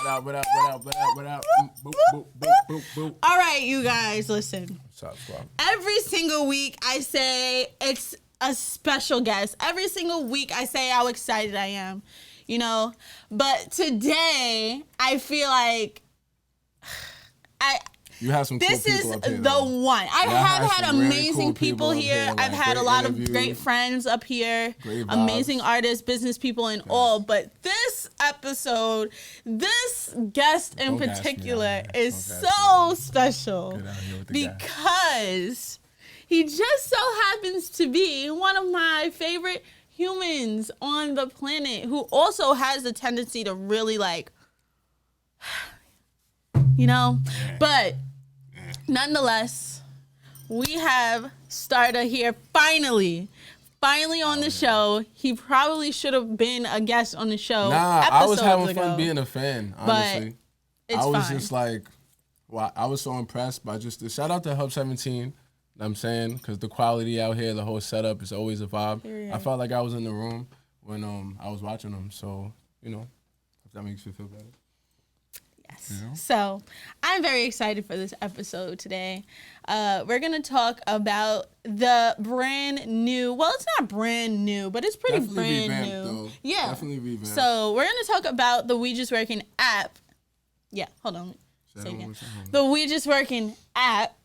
What up? Boop, boop, boop, boop, boop. All right, you guys, listen. What's up, squad? Every single week I say it's a special guest. Every single week I say how excited I am, you know? But today I feel like You have some cool this people is up here, the though. one. I Yeah, have had some really amazing cool people up here. like I've had a great lot interviews. of great friends up here, Great vibes. amazing artists, business people, and all. But this episode, this guest in Don't gas me out particular here. is Don't gas so special Get out here with the gas. because he just so happens to be one of my favorite humans on the planet who also has the tendency to really like, you know, but nonetheless, we have Starter here finally on the show. He probably should have been a guest on the show. Nah, I was episodes having ago, fun being a fan, honestly. It's I was fine. just like, wow, I was so impressed by just the shout out to Hub 17. You know what I'm saying? Because the quality out here, the whole setup is always a vibe. Period. I felt like I was in the room when I was watching them. So, you know, if that makes you feel better. Yes. So I'm very excited for this episode today. We're going to talk about the brand new, well, it's not brand new, but it's pretty Definitely brand revamped, new. though. Yeah. Definitely revamped. So we're going to talk about the We Just Working app. Yeah, hold on. Say Say it again. one more time. The We Just Working app,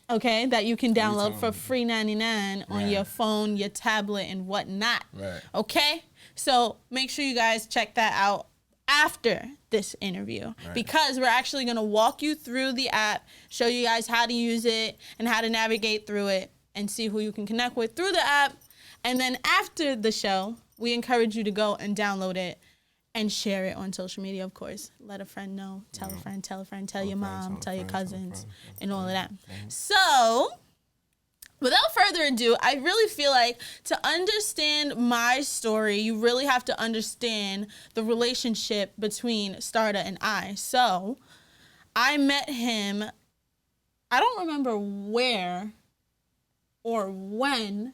okay, that you can download Anytime. for free $99 on Right. your phone, your tablet, and whatnot. Right. Okay? So make sure you guys check that out after this interview because we're actually going to walk you through the app, show you guys how to use it and how to navigate through it and see who you can connect with through the app. And then after the show, we encourage you to go and download it and share it on social media, of course. Let a friend know. Tell a friend, tell your mom, tell your cousins, and all of that. So, without further ado, I really feel like to understand my story, you really have to understand the relationship between Starter and I. So, I met him, I don't remember where or when,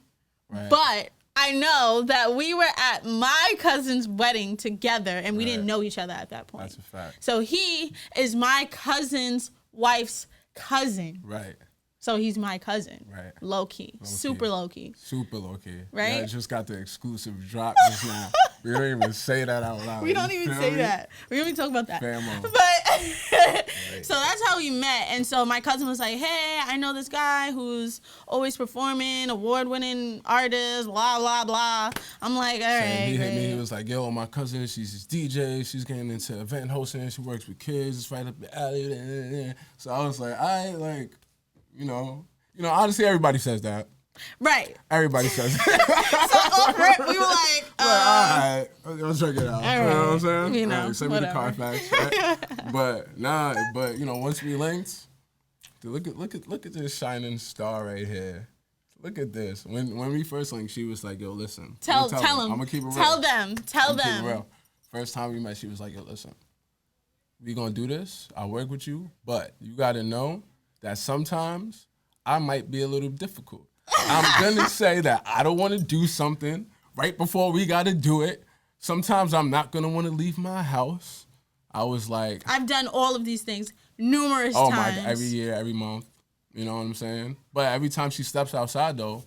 Right. but I know that we were at my cousin's wedding together and we didn't know each other at that point. That's a fact. So he is my cousin's wife's cousin. Right. So he's my cousin. Right. Low key. Super low key. Super low key. Right? Yeah, I just got the exclusive drop just now. We don't even say that out loud. We don't You even feel say me? that. We don't even talk about that. Famo. But so that's how we met. And so my cousin was like, hey, I know this guy who's always performing, award-winning artist, blah, blah, blah. I'm like, all right, And he hit me. great. He was like, yo, my cousin, she's this DJ. She's getting into event hosting. She works with kids. It's right up the alley. So I was like, all right, like, you know, honestly, everybody says that. Right. Everybody says that. So off rip, we were like, All right, let's check it out. all You know what I'm right. saying? You know, All right, send me the whatever. Carfax. Right? But you know, once we linked, dude, look at this shining star right here. Look at this. When we first linked, she was like, yo, listen. tell them. them. I'm gonna keep it real. Tell them. Tell Keep it them. real. First time we met, she was like, yo, listen, we gonna do this. I'll work with you, but you gotta know that sometimes I might be a little difficult. I'm gonna say that I don't wanna do something right before we gotta do it. Sometimes I'm not gonna wanna leave my house. I was like, I've done all of these things numerous oh times. my God, every year, every month. You know what I'm saying? But every time she steps outside though,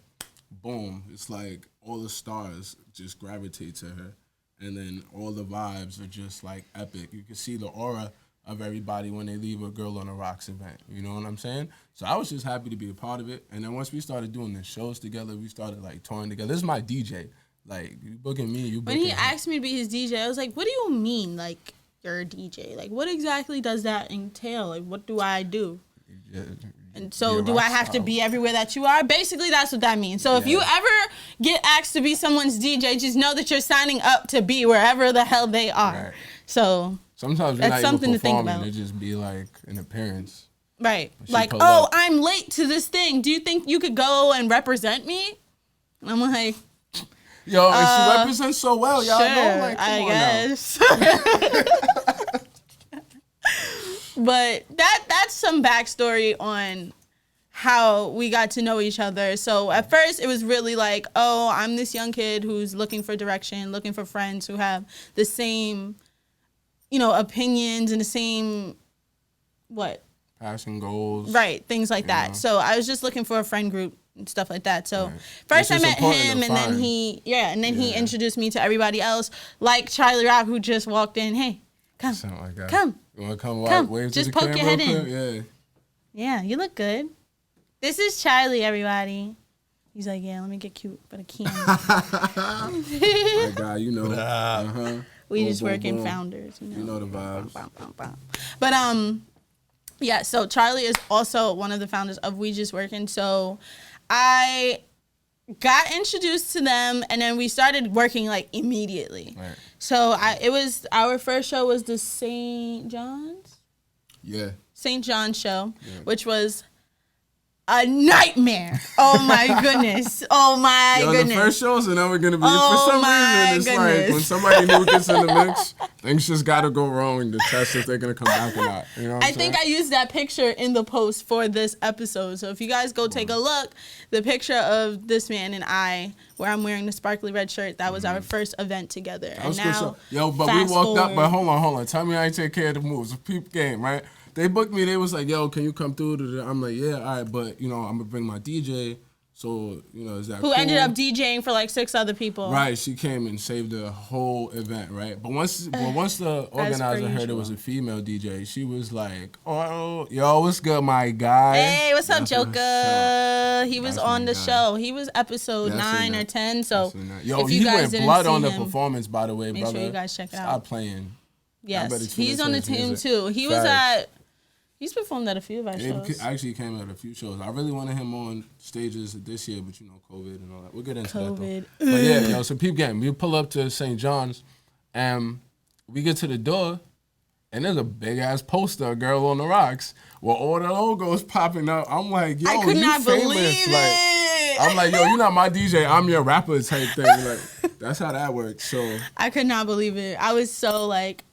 boom, it's like all the stars just gravitate to her. And then all the vibes are just like epic. You can see the aura of everybody when they leave a Girl on the Rocks event. You know what I'm saying? So I was just happy to be a part of it. And then once we started doing the shows together, we started like touring together. This is my DJ. Like, you booking me, you When booking he him. asked me to be his DJ, I was like, what do you mean, like, you're a DJ? Like, what exactly does that entail? Like, what do I do? And so You're do rock I have to star. be everywhere that you are? Basically, that's what that means. So if you ever get asked to be someone's DJ, just know that you're signing up to be wherever the hell they are. Right. So, Sometimes you're That's not something even to think performing. about. It just be like an appearance. right. She Like, pull oh, up. I'm late to this thing. Do you think you could go and represent me? And I'm like, Yo, and she represents so well, y'all sure, know. Like, come I on guess. But that's some backstory on how we got to know each other. So at first it was really like, oh, I'm this young kid who's looking for direction, looking for friends who have the same, opinions and the same passion, goals. Right, things like that. know? So I was just looking for a friend group and stuff like that. So Right. first Which I is met important him, to and then find. he introduced me to everybody else, like Charlie Rock, who just walked in. Hey, come, Something like that. come. You want to come? Come. Wave to Just the poke your camera head real in. quick? Yeah. Yeah, you look good. This is Charlie, everybody. He's like, yeah, let me get cute for the camera. My guy, you know. Uh-huh. We Boom, just boom, working boom. founders, You know the vibes. But yeah, so Charlie is also one of the founders of We Just Working. So I got introduced to them, and then we started working like immediately. Right. So our first show was the St. John's show, which was a nightmare. Oh my goodness. Oh my goodness. The first shows are never gonna be. Oh for some my reason, it's like goodness. when somebody new gets in the mix, things just gotta go wrong to test if they're gonna come back or not. You know what I'm I think I saying? used that picture in the post for this episode. So if you guys go take a look, the picture of this man and I, where I'm wearing the sparkly red shirt, that was our first event together. That And was good now, show. Yo, but we fast walked up. But forward- hold on. Tell me I ain't take care of the moves. A peep game, right? They booked me. They was like, "Yo, can you come through to the?" I'm like, "Yeah, all right, but I'm gonna bring my DJ." So is that who cool? ended up DJing for like 6 other people. Right, she came and saved the whole event, right? But once the organizer per heard it usual. was a female DJ, she was like, "Oh, yo, what's good, my guy?" Hey, what's up, That's Joker? He was That's on my the guy. show. He was episode Yeah, I seen 9 or that. 10. So Yo, if you he guys went didn't blood see on the him, performance, by the way, make brother. sure you guys check it Stop out. playing. Yes, better tune he's into on the his team music. too. He was Facts. he's performed at a few of our shows. He actually came at a few shows. I really wanted him on stages this year, but COVID and all that. We'll get into that COVID. though. But yeah, so peep game. We pull up to St. John's, and we get to the door, and there's a big ass poster, of Girl on the Rocks, with all the logos popping up. I'm like, yo, I could you not famous. believe Like, it. I'm like, yo, you're not my DJ. I'm your rapper type thing. Like, that's how that works. So, I could not believe it. I was so like,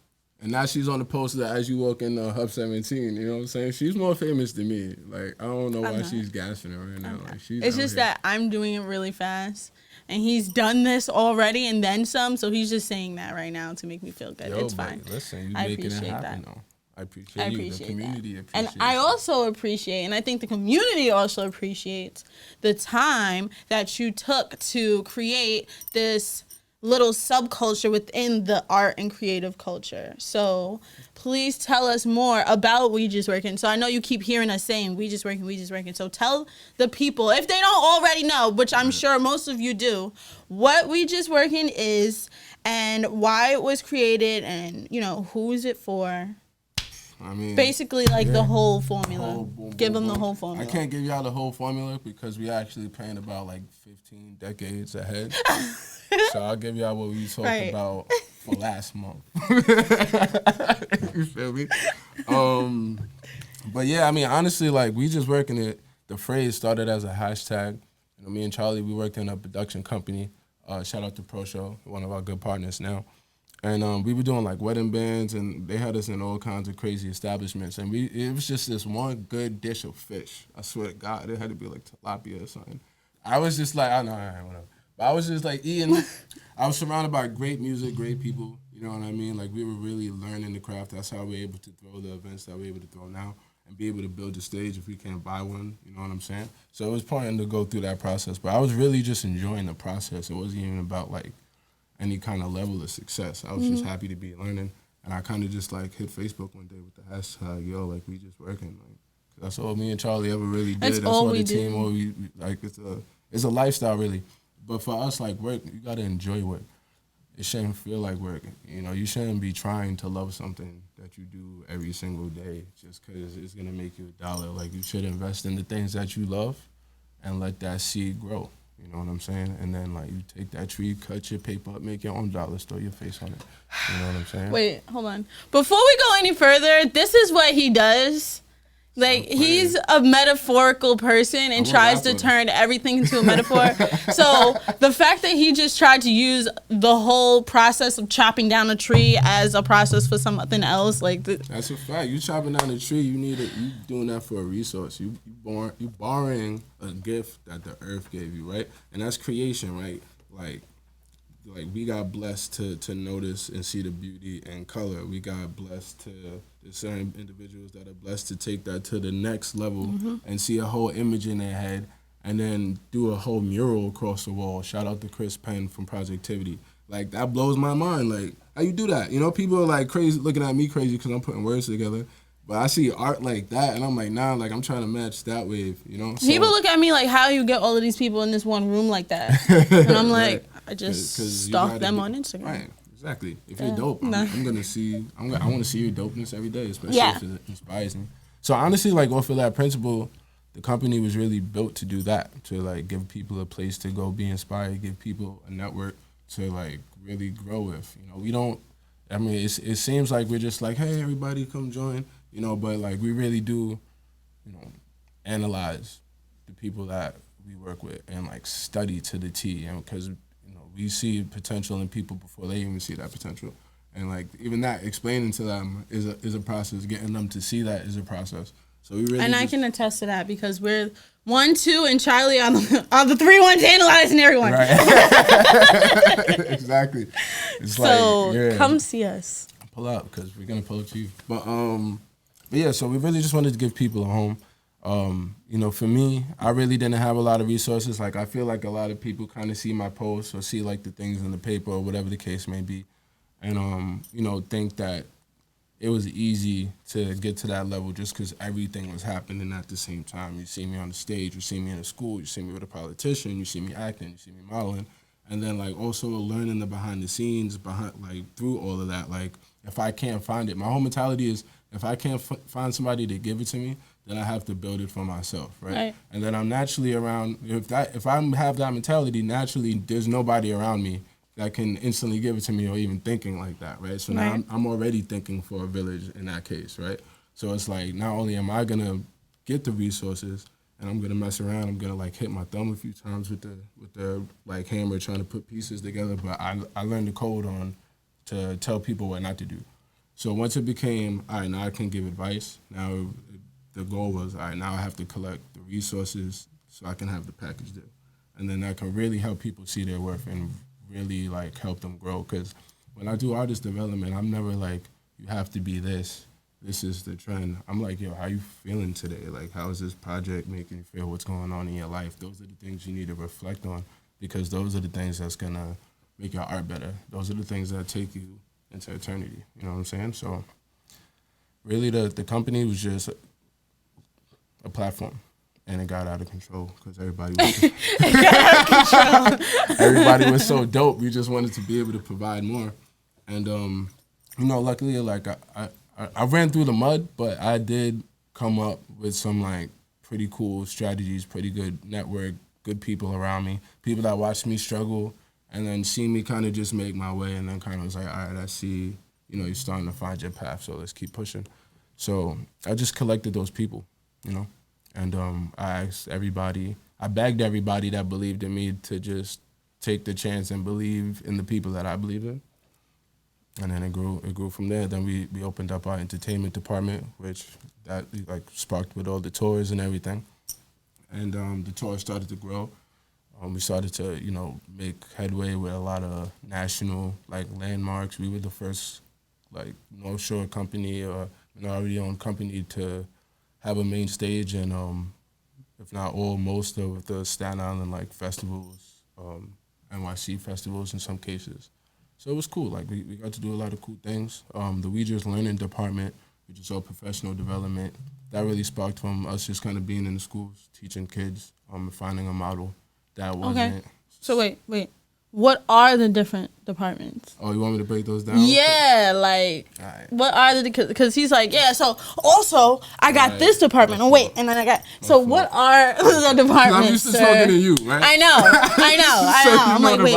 and now she's on the poster as you walk in Hub 17. You know what I'm saying? She's more famous than me. Like, I don't know why she's gassing her right now. Like, she's it's out just here. that I'm doing it really fast. And he's done this already and then some. So he's just saying that right now to make me feel good. Yo, it's but fine. Listen, you I making it appreciate happen that. though. I appreciate I you. appreciate The community that. appreciates And I you. also appreciate, and I think the community also appreciates the time that you took to create this little subculture within the art and creative culture. So please tell us more about We Just Working. So I know you keep hearing us saying We Just Working, We Just Working. So tell the people, if they don't already know, which I'm sure most of you do, what We Just Working is and why it was created and, who is it for? I mean, Basically, like the whole formula. whole boom, Give boom, them the boom. whole formula. I can't give y'all the whole formula because we actually playing about like 15 decades ahead. So I'll give y'all what we talked Right. about for last month. You feel me? But yeah, I mean, honestly, like We Just Working it. The phrase started as a hashtag. Me and Charlie, we worked in a production company. Shout out to Pro Show, one of our good partners now. And we were doing like wedding bands, and they had us in all kinds of crazy establishments. And it was just this one good dish of fish. I swear to God, it had to be like tilapia or something. I was just like, I know, whatever. But I was just like eating. I was surrounded by great music, great people. You know what I mean? Like we were really learning the craft. That's how we're able to throw the events that we're able to throw now, and be able to build a stage if we can't buy one. You know what I'm saying? So it was important to go through that process. But I was really just enjoying the process. It wasn't even about like any kind of level of success. I was just happy to be learning, and I kind of just like hit Facebook one day with the hashtag, yo, like We Just Working. Like that's all me and Charlie ever really did. That's all we the do. team. All we like. It's a lifestyle really. But for us, like work, you gotta enjoy work. It shouldn't feel like work. You shouldn't be trying to love something that you do every single day just because it's gonna make you $1. Like you should invest in the things that you love, and let that seed grow. You know what I'm saying? And then like you take that tree, cut your paper up, make your own dollars, throw your face on it. You know what I'm saying? Wait, hold on. Before we go any further, this is what he does. Like, Stop he's a metaphorical person and I'm a tries to rapper. turn everything into a metaphor. So the fact that he just tried to use the whole process of chopping down a tree as a process for something else, like, That's a fact. You chopping down a tree, you doing that for a resource. You borrowing a gift that the earth gave you, right? And that's creation, right? Like like we got blessed to notice and see the beauty and color. We got blessed to there's certain individuals that are blessed to take that to the next level and see a whole image in their head and then do a whole mural across the wall. Shout out to Chris Penn from Projectivity. Like that blows my mind. Like how you do that? You know, people are like crazy looking at me crazy because I'm putting words together. But I see art like that, and I'm like, nah, like I'm trying to match that wave, you know? So, people look at me like, how you get all of these people in this one room like that? And I'm like, I just stalk them on Instagram. Right, exactly. If you're dope, I'm gonna see. I want to see your dopeness every day, especially if it inspires me. So honestly, like off of that principle, the company was really built to do that, to like give people a place to go be inspired, give people a network to like really grow with. You know, we don't. I mean, it seems like we're just like, hey, everybody, come join. You know, but like we really do, you know, analyze the people that we work with and like study to the T, and because you know we see potential in people before they even see that potential, and like even that explaining to them is a process. Getting them to see that is a process. So we really I can attest to that because we're 1, 2, and Charlie are the 3 ones analyzing everyone. Right. Exactly. It's so like, yeah, come see us. Pull up because we're gonna pull up to you. But yeah, so we really just wanted to give people a home. You know, for me, I really didn't have a lot of resources. Like, I feel like a lot of people kind of see my posts or see, like, the things in the paper or whatever the case may be and, you know, think that it was easy to get to that level just because everything was happening at the same time. You see me on the stage, you see me in a school, you see me with a politician, you see me acting, you see me modeling. And then, like, also learning the behind the scenes, like, through all of that. Like, if I can't find it, my whole mentality is, if I can't find somebody to give it to me, then I have to build it for myself, right? And then I'm naturally around. If I have that mentality, naturally there's nobody around me that can instantly give it to me or even thinking like that, right? So now I'm already thinking for a village in that case, right? So it's like not only am I gonna get the resources and I'm gonna mess around, I'm gonna like hit my thumb a few times with the like hammer trying to put pieces together, but I learned the code on to tell people what not to do. So once it became, all right, now I can give advice. Now the goal was, all right, now I have to collect the resources so I can have the package deal. And then that can really help people see their worth and really like help them grow. Because when I do artist development, I'm never like, you have to be this. This is the trend. I'm like, yo, how you feeling today? Like, how is this project making you feel? What's going on in your life? Those are the things you need to reflect on because those are the things that's going to make your art better. Those are the things that take you into eternity. You know what I'm saying? So really the company was just a platform and it got out of control because everybody was everybody was so dope. We just wanted to be able to provide more. And you know, luckily like I ran through the mud, but I did come up with some like pretty cool strategies, pretty good network, good people around me, people that watched me struggle and then see me kind of just make my way and then kind of was like, all right, I see, you know, you're starting to find your path, so let's keep pushing. So I just collected those people, you know, and I asked everybody, I begged everybody that believed in me to just take the chance and believe in the people that I believe in. And then it grew from there. Then we opened up our entertainment department, which that like sparked with all the tours and everything. And the tours started to grow. We started to, you know, make headway with a lot of national like landmarks. We were the first like North Shore company or minority-owned company to have a main stage and if not all, most of the Staten Island like festivals, NYC festivals in some cases. So it was cool. Like we got to do a lot of cool things. The We Just Learning department, which is all professional development, that really sparked from us just kind of being in the schools, teaching kids, finding a model that wasn't. Okay. So wait. What are the different departments? Oh, you want me to break those down? Yeah, like, right. What are the, because he's like, yeah, so also I got this department. Oh, wait, and then I got, so what are the departments, I'm used to talking to you, right? I know. I'm like, wait,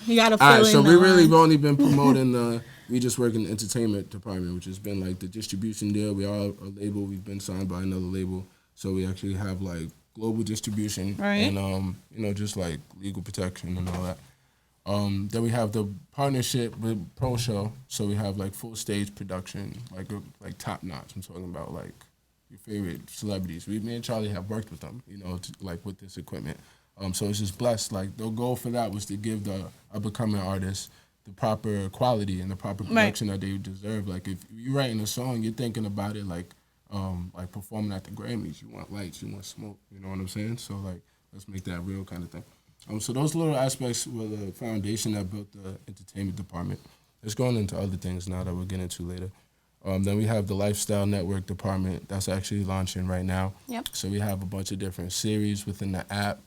we gotta fill in. All right, so we've only been promoting the, we just work in the entertainment department, which has been like the distribution deal. We are a label. We've been signed by another label. So we actually have like global distribution and, you know, just like legal protection and all that. Then we have the partnership with Pro Show, so we have like full stage production, like top notch. I'm talking about like your favorite celebrities. Me and Charlie have worked with them, you know, like with this equipment. So it's just blessed. Like the goal for that was to give the up-and-coming artists the proper quality and the proper production that they deserve. Like if you're writing a song, you're thinking about it like performing at the Grammys. You want lights, you want smoke. You know what I'm saying? So like let's make that real kind of thing. So those little aspects were the foundation that built the entertainment department. It's going into other things now that we'll get into later. Then we have the Lifestyle Network department that's actually launching right now. Yep. So we have a bunch of different series within the app,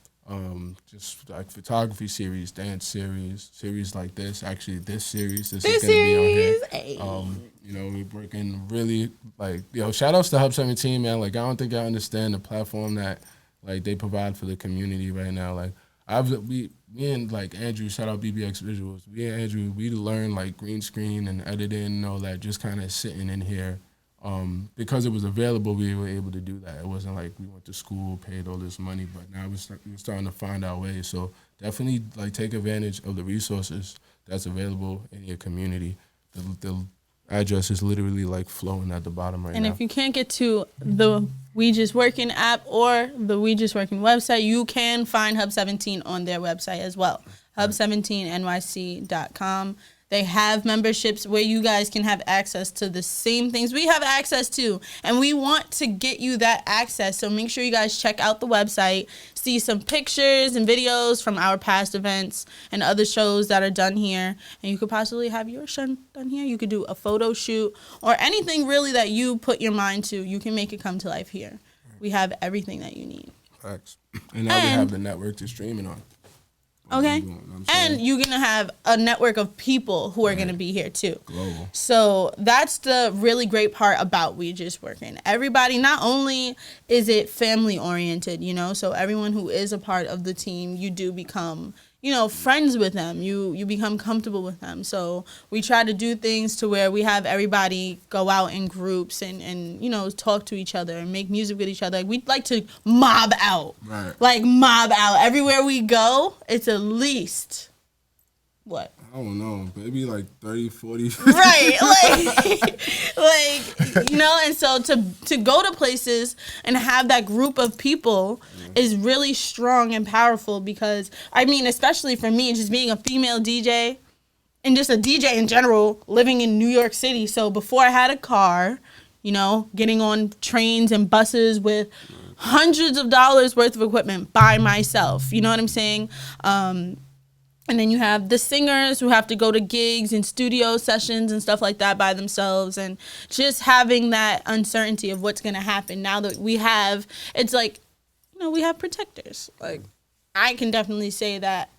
just like photography series, dance series like this. Actually, this series is going to be on here. You know, we're working really like, shout outs to Hub 17, man. Like, I don't think I understand the platform that like they provide for the community right now. Like, me and like Andrew, shout out BBX Visuals. Me and Andrew, we learned like green screen and editing and all that, just kind of sitting in here. Because it was available, we were able to do that. It wasn't like we went to school, paid all this money, but now we're starting to find our way. So definitely like take advantage of the resources that's available in your community. The address is literally like flowing at the bottom right now. And if you can't get to the We Just Working app or the We Just Working website, you can find Hub 17 on their website as well, hub17nyc.com. They have memberships where you guys can have access to the same things we have access to. And we want to get you that access. So make sure you guys check out the website, see some pictures and videos from our past events and other shows that are done here. And you could possibly have your show done here. You could do a photo shoot or anything really that you put your mind to. You can make it come to life here. We have everything that you need. Facts. And now we have the network to stream it on. Okay. And you're going to have a network of people who are going to be here too. Global. So that's the really great part about We Just Working. Everybody, not only is it family oriented, so everyone who is a part of the team, you do become, friends with them. You become comfortable with them. So we try to do things to where we have everybody go out in groups and talk to each other and make music with each other. We'd like to mob out. Right. Like mob out. Everywhere we go, it's at least, what? I don't know, maybe like 30, 40. Right, and so to go to places and have that group of people is really strong and powerful because, especially for me, just being a female DJ and just a DJ in general, living in New York City. So before I had a car, getting on trains and buses with hundreds of dollars worth of equipment by myself, you know what I'm saying? And then you have the singers who have to go to gigs and studio sessions and stuff like that by themselves. And just having that uncertainty of what's going to happen now that we have, it's like, we have protectors. Like, I can definitely say that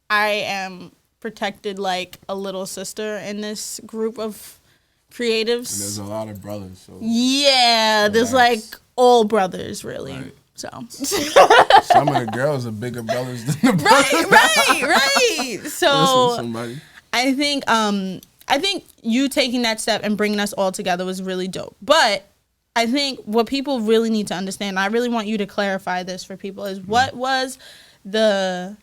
I am protected like a little sister in this group of creatives. And there's a lot of brothers. So yeah, there's like all brothers, really. Right. So some of the girls are bigger brothers than the brothers. Right. So I think you taking that step and bringing us all together was really dope. But I think what people really need to understand, I really want you to clarify this for people, is what was the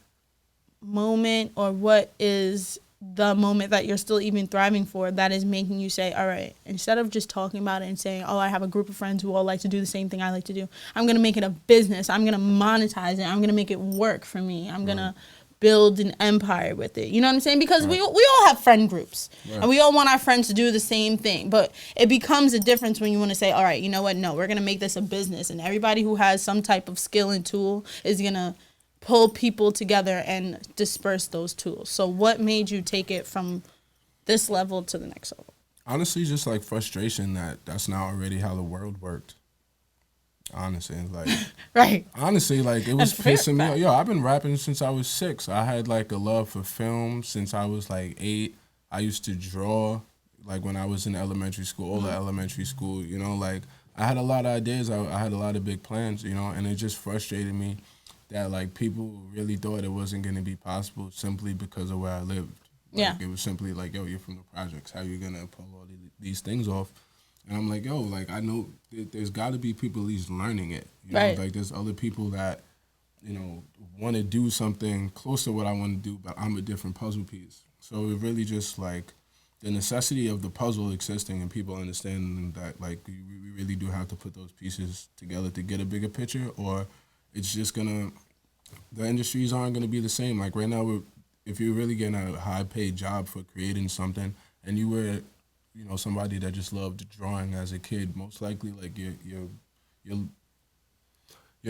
moment or what is the moment that you're still even thriving for that is making you say, all right, instead of just talking about it and saying, oh, I have a group of friends who all like to do the same thing I like to do, I'm going to make it a business. I'm going to monetize it. I'm going to make it work for me. I'm going to build an empire with it. You know what I'm saying? Because we all have friend groups and we all want our friends to do the same thing. But it becomes a difference when you want to say, all right, you know what? No, we're going to make this a business. And everybody who has some type of skill and tool is going to pull people together and disperse those tools. So what made you take it from this level to the next level? Honestly, just like frustration that's not already how the world worked. Honestly, like right. Honestly, like it was pissing me off. Yo, I've been rapping since I was 6. I had like a love for film since I was like 8. I used to draw like when I was in elementary school, all the elementary school, like I had a lot of ideas. I had a lot of big plans, and it just frustrated me that like people really thought it wasn't going to be possible simply because of where I lived. Like, it was simply like, yo, you're from the projects. How are you going to pull all these things off? And I'm like, yo, like I know there's got to be people at least learning it. Right. Like there's other people that, want to do something close to what I want to do, but I'm a different puzzle piece. So it really just like the necessity of the puzzle existing and people understanding that like we really do have to put those pieces together to get a bigger picture, or it's just gonna the industries aren't going to be the same. Like right now, if you're really getting a high paid job for creating something, and you were, somebody that just loved drawing as a kid, most likely like your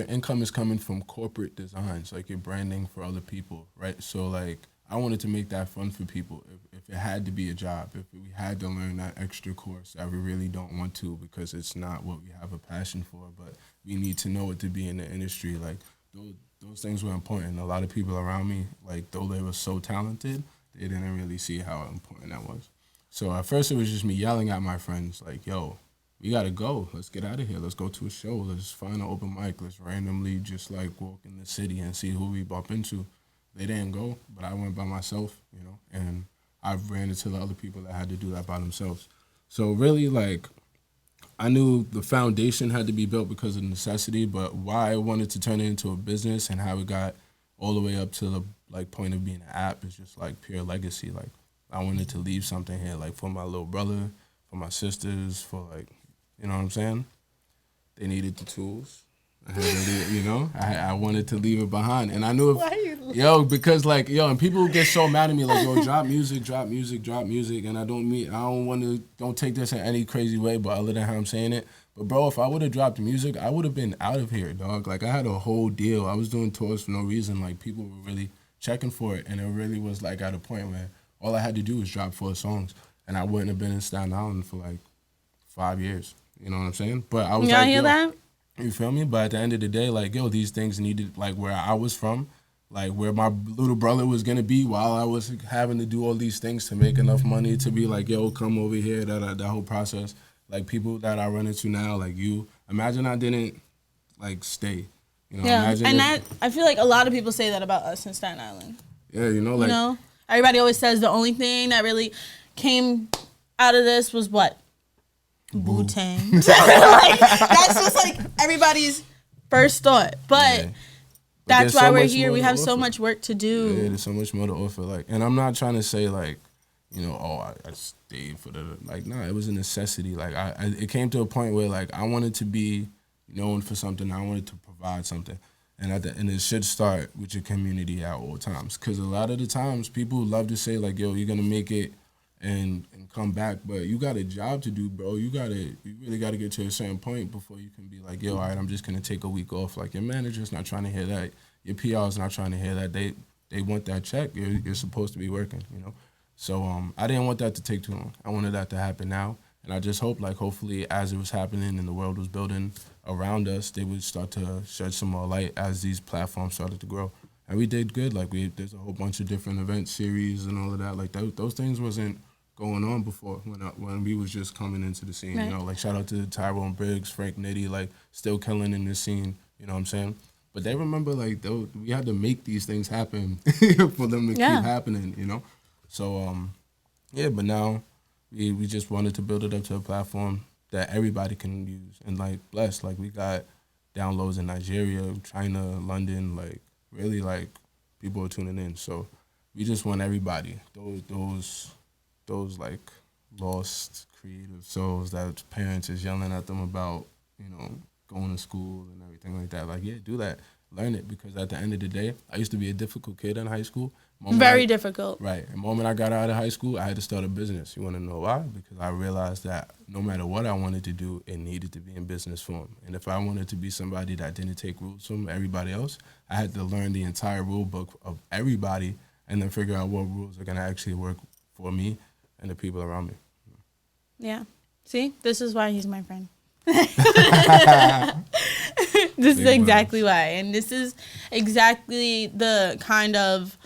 income is coming from corporate designs, like you're branding for other people, right? So like I wanted to make that fun for people. If it had to be a job, if we had to learn that extra course that we really don't want to because it's not what we have a passion for, but we need to know it to be in the industry. Like those things were important. A lot of people around me, like though they were so talented, they didn't really see how important that was. So at first it was just me yelling at my friends, like, yo, we gotta go. Let's get out of here. Let's go to a show. Let's find an open mic. Let's randomly just like walk in the city and see who we bump into. They didn't go, but I went by myself, and I ran into the other people that had to do that by themselves. So really, like, I knew the foundation had to be built because of necessity, but why I wanted to turn it into a business and how it got all the way up to the like point of being an app is just like pure legacy. Like I wanted to leave something here, like for my little brother, for my sisters, for like, you know what I'm saying? They needed the tools. I had to leave, I wanted to leave it behind, and I knew because like and people get so mad at me like drop music, and I don't take this in any crazy way, but other than how I'm saying it. But bro, if I would have dropped music, I would have been out of here, dog. Like I had a whole deal. I was doing tours for no reason. Like people were really checking for it, and it really was like at a point where all I had to do was drop 4 songs, and I wouldn't have been in Staten Island for like 5 years. You know what I'm saying? But I was y'all hear that? You feel me? But at the end of the day, like, these things needed, like, where I was from, like, where my little brother was going to be while I was having to do all these things to make enough money to be like, yo, come over here, that whole process. Like, people that I run into now, like you, imagine I didn't, like, stay. And I feel like a lot of people say that about us in Staten Island. Yeah, everybody always says the only thing that really came out of this was what? Wu-Tang. Like, that's just like everybody's first thought. But that's why we're here. We have so much work to do. Yeah, there's so much more to offer. Like, and I'm not trying to say like, I stayed for the like. Nah, it was a necessity. Like, it came to a point where like I wanted to be known for something. I wanted to provide something, and it should start with your community at all times. Because a lot of the times people love to say like, yo, you're gonna make it and come back, but you got a job to do, bro. You really gotta get to a certain point before you can be like, yo, all right, I'm just gonna take a week off. Like your manager's not trying to hear that. Your PR's not trying to hear that. They want that check. You're supposed to be working, So I didn't want that to take too long. I wanted that to happen now, and I just hope, like, hopefully, as it was happening and the world was building around us, they would start to shed some more light as these platforms started to grow. And we did good. Like there's a whole bunch of different event series and all of that. Like those things wasn't going on before when we was just coming into the scene. Right. Like shout out to Tyrone Briggs, Frank Nitty, like still killing in the scene. You know what I'm saying? But they remember like we had to make these things happen for them to keep happening. So but now we just wanted to build it up to a platform that everybody can use and like bless. Like we got downloads in Nigeria, China, London, like really like people are tuning in. So we just want everybody, those like lost creative souls that parents is yelling at them about, going to school and everything like that. Like, yeah, do that. Learn it, because at the end of the day, I used to be a difficult kid in high school. Very difficult. Right. The moment I got out of high school, I had to start a business. You want to know why? Because I realized that no matter what I wanted to do, it needed to be in business form. And if I wanted to be somebody that didn't take rules from everybody else, I had to learn the entire rule book of everybody and then figure out what rules are going to actually work for me and the people around me. Yeah. See? This is why he's my friend. This is exactly why. And this is exactly the kind of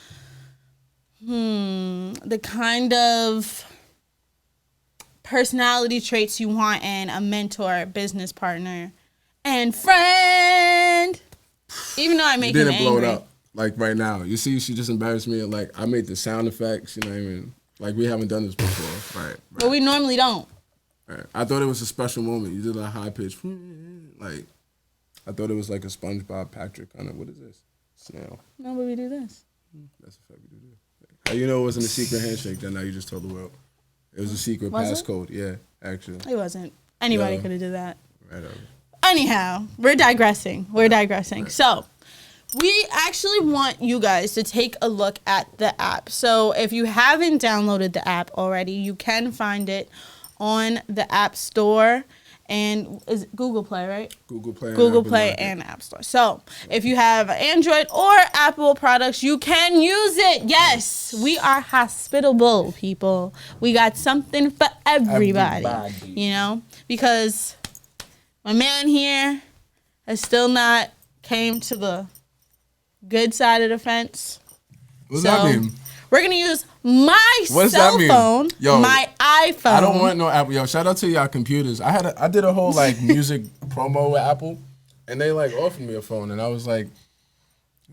personality traits you want in a mentor, business partner, and friend. Even though I make him angry. Didn't blow it up like right now. You see, she just embarrassed me. Like I made the sound effects. Like we haven't done this before. Right. But we normally don't. Right. I thought it was a special moment. You did a high pitch, like I thought it was like a SpongeBob Patrick kind of. What is this? Snail. No, but we do this. That's a fact. We do this. How you know it wasn't a secret handshake? Then now you just told the world. It was a secret passcode. Yeah, actually. It wasn't. Anybody could have did that. Right. Anyhow, we're digressing. Right. So, we actually want you guys to take a look at the app. So if you haven't downloaded the app already, you can find it on the App Store. And is it Google Play, right? Google Play and App Store. So if you have Android or Apple products, you can use it. Yes, we are hospitable, people. We got something for everybody. You know, because my man here has still not came to the good side of the fence. What's that mean? We're going to use my What's cell that mean? phone, Yo, my iPhone. I don't want no Apple. Yo, shout out to y'all computers. I did a whole like music promo with Apple, and they like offered me a phone, and I was like,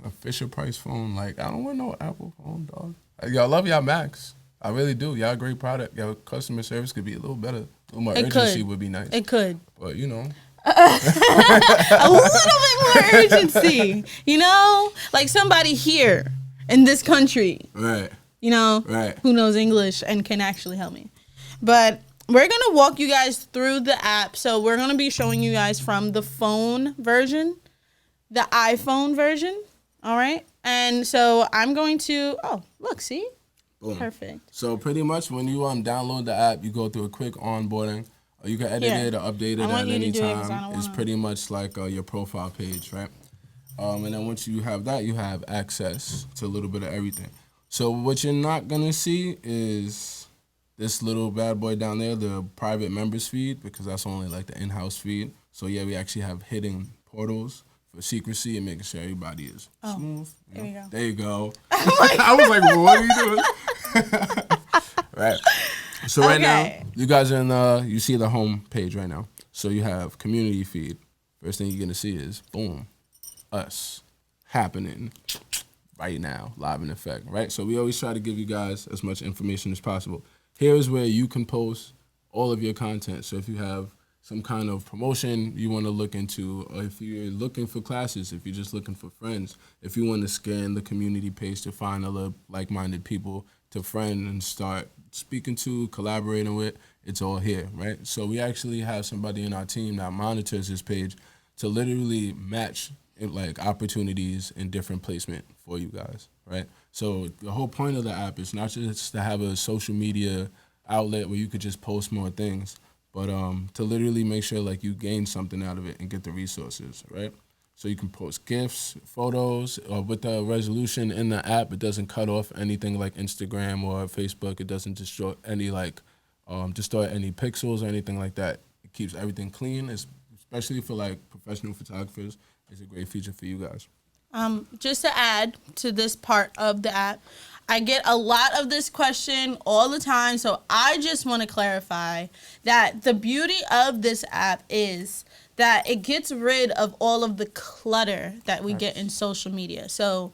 a Fisher Price phone. Like, I don't want no Apple phone, dog. Y'all love y'all Macs. I really do. Y'all a great product. Y'all customer service could be a little better. A little more urgency would be nice. It could. But you know. A little bit more urgency. You know? Like somebody here in this country. Right. You know? Right. Who knows English and can actually help me. But we're going to walk you guys through the app. So we're going to be showing you guys from the phone version, the iPhone version. All right? And so I'm going to, oh, look, see? Boom. Perfect. So pretty much when you download the app, you go through a quick onboarding. Or you can edit it or update it at any time. It's pretty much like your profile page, right? And then once you have that, you have access to a little bit of everything. So what you're not going to see is this little bad boy down there, the private members feed, because that's only like the in-house feed. So yeah, we actually have hidden portals for secrecy and making sure everybody is smooth. There you go. I was like, well, what are you doing? Right. So right now, you guys are in you see the home page right now. So you have community feed. First thing you're going to see is, boom, us happening right now, live in effect, right? So we always try to give you guys as much information as possible. Here is where you can post all of your content. So if you have some kind of promotion you want to look into, or if you're looking for classes, if you're just looking for friends, if you want to scan the community page to find other like-minded people to friend and start speaking to, collaborating with, it's all here, right? So we actually have somebody in our team that monitors this page to literally match like opportunities in different placement for you guys, right? So the whole point of the app is not just to have a social media outlet where you could just post more things, but to literally make sure like you gain something out of it and get the resources, right? So you can post GIFs, photos, with the resolution in the app. It doesn't cut off anything like Instagram or Facebook. It doesn't destroy any distort any pixels or anything like that. It keeps everything clean, especially for like professional photographers. It's a great feature for you guys. Just to add to this part of the app, I get a lot of this question all the time, so I just want to clarify that the beauty of this app is that it gets rid of all of the clutter that we get in social media. So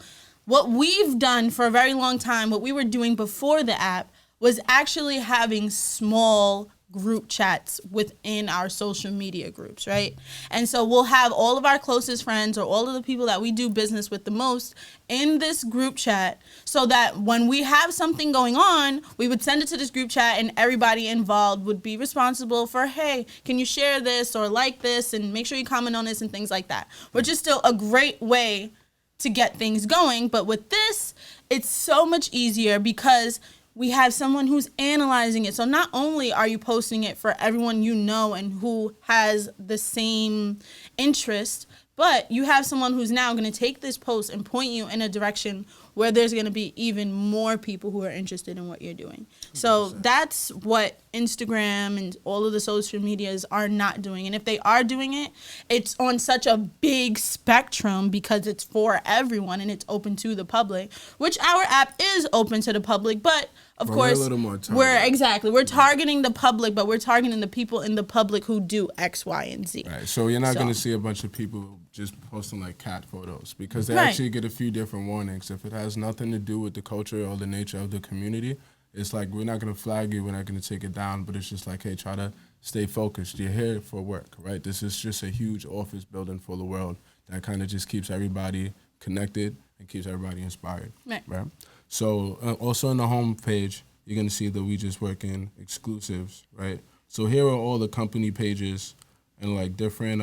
what we've done for a very long time, what we were doing before the app, was actually having small group chats within our social media groups, right? And so we'll have all of our closest friends or all of the people that we do business with the most in this group chat, so that when we have something going on, we would send it to this group chat and everybody involved would be responsible for, hey, can you share this or like this and make sure you comment on this and things like that, which is still a great way to get things going. But with this, it's so much easier because we have someone who's analyzing it. So not only are you posting it for everyone you know and who has the same interest, but you have someone who's now going to take this post and point you in a direction where there's going to be even more people who are interested in what you're doing. So that's what Instagram and all of the social medias are not doing. And if they are doing it, it's on such a big spectrum because it's for everyone and it's open to the public, which our app is open to the public, but of course, we're targeting the public, but we're targeting the people in the public who do X, Y, and Z. Right. So you're not going to see a bunch of people just posting like cat photos because they actually get a few different warnings. If it has nothing to do with the culture or the nature of the community, it's like, we're not going to flag you, we're not going to take it down, but it's just like, hey, try to stay focused. You're here for work, right? This is just a huge office building for the world that kind of just keeps everybody connected and keeps everybody inspired, right? So also on the home page, you're going to see that we just work in exclusives, right? So here are all the company pages and like different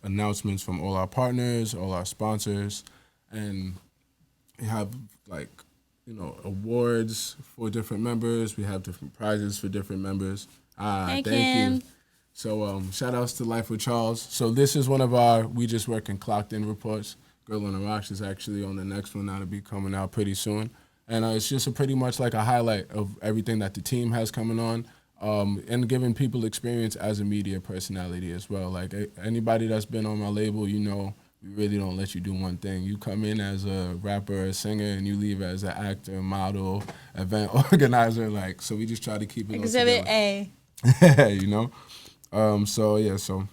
announcements from all our partners, all our sponsors. and we have like, awards for different members. We have different prizes for different members. Thank you. So shout outs to Life with Charles. So this is one of our We Just Work and Clocked In reports. Girl on the Rocks is actually on the next one that'll be coming out pretty soon. And it's just pretty much like a highlight of everything that the team has coming on, and giving people experience as a media personality as well. Like anybody that's been on my label, we really don't let you do one thing. You come in as a rapper, a singer, and you leave as an actor, model, event organizer. So we just try to keep it Exhibit A. So.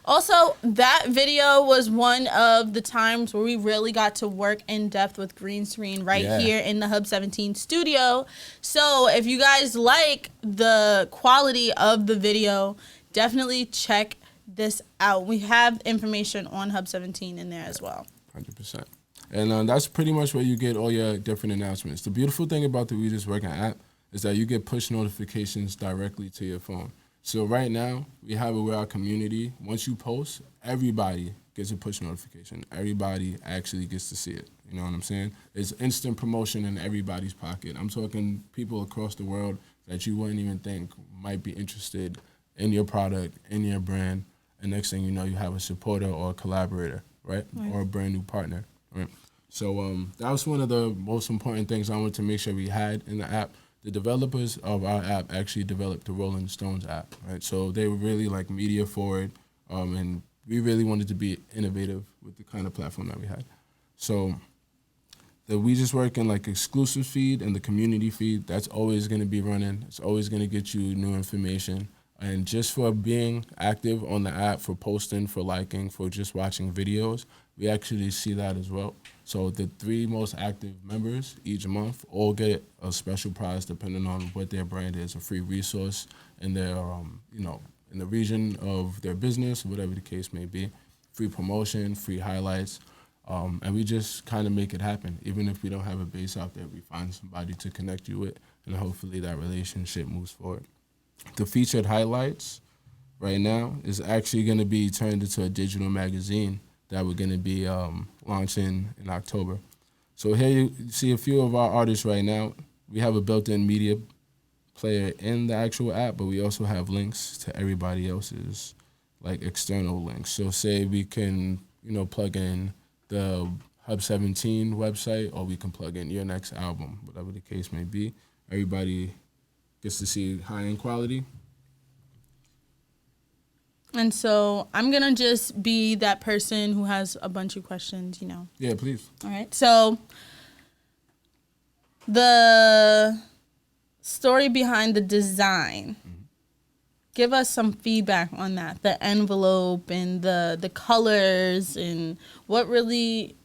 Also, that video was one of the times where we really got to work in depth with green screen here in the Hub 17 studio. So if you guys like the quality of the video, definitely check this out. We have information on Hub 17 in there as well. 100%. And that's pretty much where you get all your different announcements. The beautiful thing about the We Just Working app is that you get push notifications directly to your phone. So right now, we have it where our community, once you post, everybody gets a push notification. Everybody actually gets to see it. You know what I'm saying? It's instant promotion in everybody's pocket. I'm talking people across the world that you wouldn't even think might be interested in your product, in your brand. And next thing you know, you have a supporter or a collaborator, right? Or a brand new partner, right? So that was one of the most important things I wanted to make sure we had in the app. The developers of our app actually developed the Rolling Stones app, right? So they were really like media forward, and we really wanted to be innovative with the kind of platform that we had. So the We Just Work in like exclusive feed and the community feed, that's always going to be running. It's always going to get you new information. And just for being active on the app, for posting, for liking, for just watching videos, we actually see that as well. So the 3 most active members each month all get a special prize depending on what their brand is, a free resource in their, in the region of their business, whatever the case may be, free promotion, free highlights, and we just kind of make it happen. Even if we don't have a base out there, we find somebody to connect you with, and hopefully that relationship moves forward. The featured highlights right now is actually going to be turned into a digital magazine that we're going to be launching in October. So here you see a few of our artists right now. We have a built-in media player in the actual app, but we also have links to everybody else's like external links. So say we can, plug in the Hub 17 website, or we can plug in your next album, whatever the case may be. Everybody gets to see high-end quality. And so I'm going to just be that person who has a bunch of questions, Yeah, please. All right. So the story behind the design, give us some feedback on that, the envelope and the colors and what really...